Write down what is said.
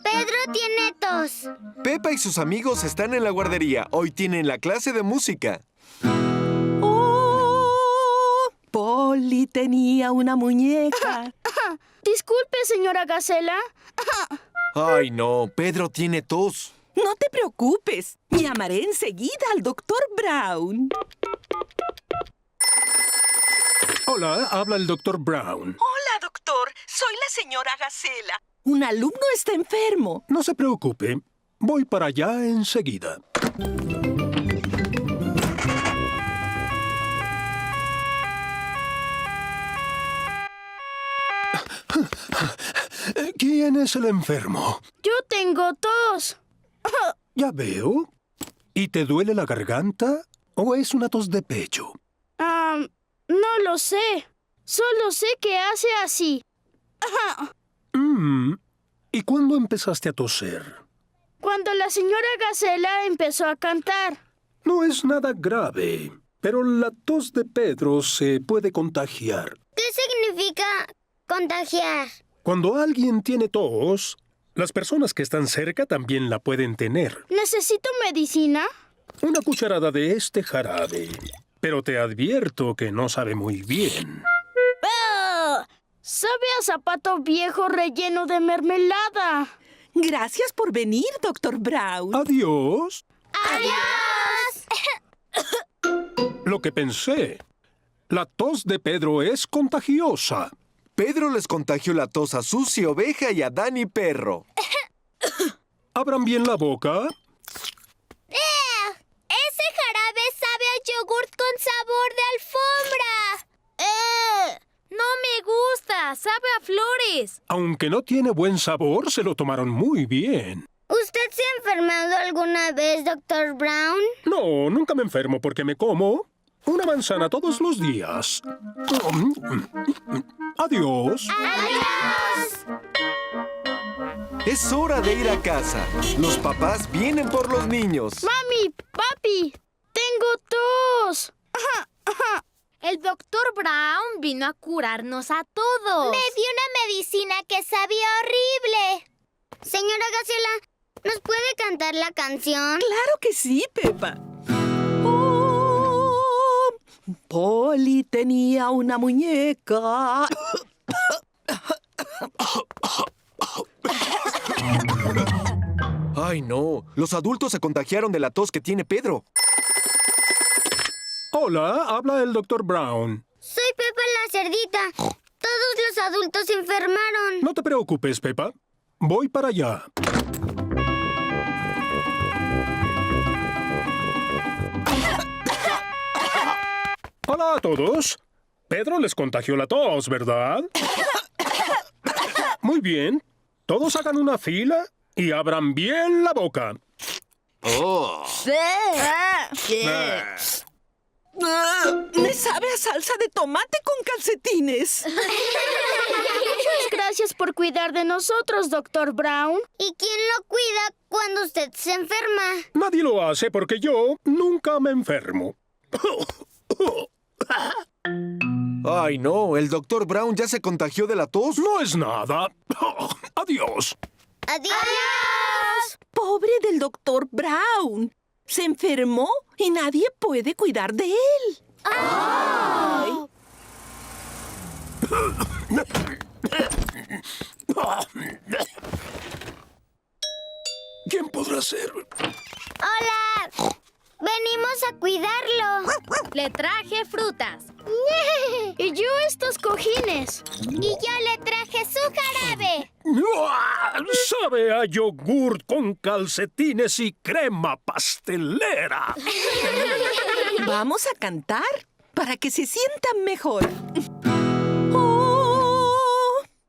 Pedro tiene tos. Pepa y sus amigos están en la guardería. Hoy tienen la clase de música. ¡Oh! Polly tenía una muñeca. Disculpe, señora Gacela. Ay, no. Pedro tiene tos. No te preocupes. Llamaré enseguida al Dr. Brown. Hola, habla el Dr. Brown. Hola, doctor. Soy la señora Gacela. Un alumno está enfermo. No se preocupe. Voy para allá enseguida. ¿Quién es el enfermo? Yo tengo tos. Ya veo. ¿Y te duele la garganta o es una tos de pecho? No lo sé. Solo sé que hace así. ¿Y cuándo empezaste a toser? Cuando la señora Gacela empezó a cantar. No es nada grave, pero la tos de Pedro se puede contagiar. ¿Qué significa contagiar? Cuando alguien tiene tos, las personas que están cerca también la pueden tener. ¿Necesito medicina? Una cucharada de este jarabe. Pero te advierto que no sabe muy bien. ¡Ah! Sabe a zapato viejo relleno de mermelada. Gracias por venir, Dr. Brown. Adiós. ¡Adiós! Lo que pensé. La tos de Pedro es contagiosa. Pedro les contagió la tos a Susie Oveja y a Danny Perro. Abran bien la boca. ¡Ese jarabe sabe a yogurt con sabor de alfombra! ¡No me gusta! ¡Sabe a flores! Aunque no tiene buen sabor, se lo tomaron muy bien. ¿Usted se ha enfermado alguna vez, Dr. Brown? No, nunca me enfermo porque me como una manzana todos los días. Adiós. ¡Adiós! Es hora de ir a casa. Los papás vienen por los niños. Mami, papi, tengo tos. El Dr. Brown vino a curarnos a todos. Me dio una medicina que sabía horrible. Señora Gacela, ¿nos puede cantar la canción? Claro que sí, Pepa. Oh, Polly tenía una muñeca. Ay, no. Los adultos se contagiaron de la tos que tiene Pedro. Hola, habla el Dr. Brown. Soy Pepa la cerdita. Todos los adultos se enfermaron. No te preocupes, Pepa. Voy para allá. Hola a todos. Pedro les contagió la tos, ¿verdad? Muy bien. Todos hagan una fila y abran bien la boca. Oh. Me sabe a salsa de tomate con calcetines. Muchas gracias por cuidar de nosotros, Dr. Brown. ¿Y quién lo cuida cuando usted se enferma? Nadie lo hace porque yo nunca me enfermo. Ay, no. El Dr. Brown ya se contagió de la tos. No es nada. Adiós. ¡Adiós! Pobre del Dr. Brown. Se enfermó y nadie puede cuidar de él. ¡Ay! ¿Quién podrá ser? ¡Hola! Venimos a cuidarlo. Le traje frutas. Y yo estos cojines. Y yo le traje su jarabe. Sabe a yogur con calcetines y crema pastelera. Vamos a cantar para que se sientan mejor.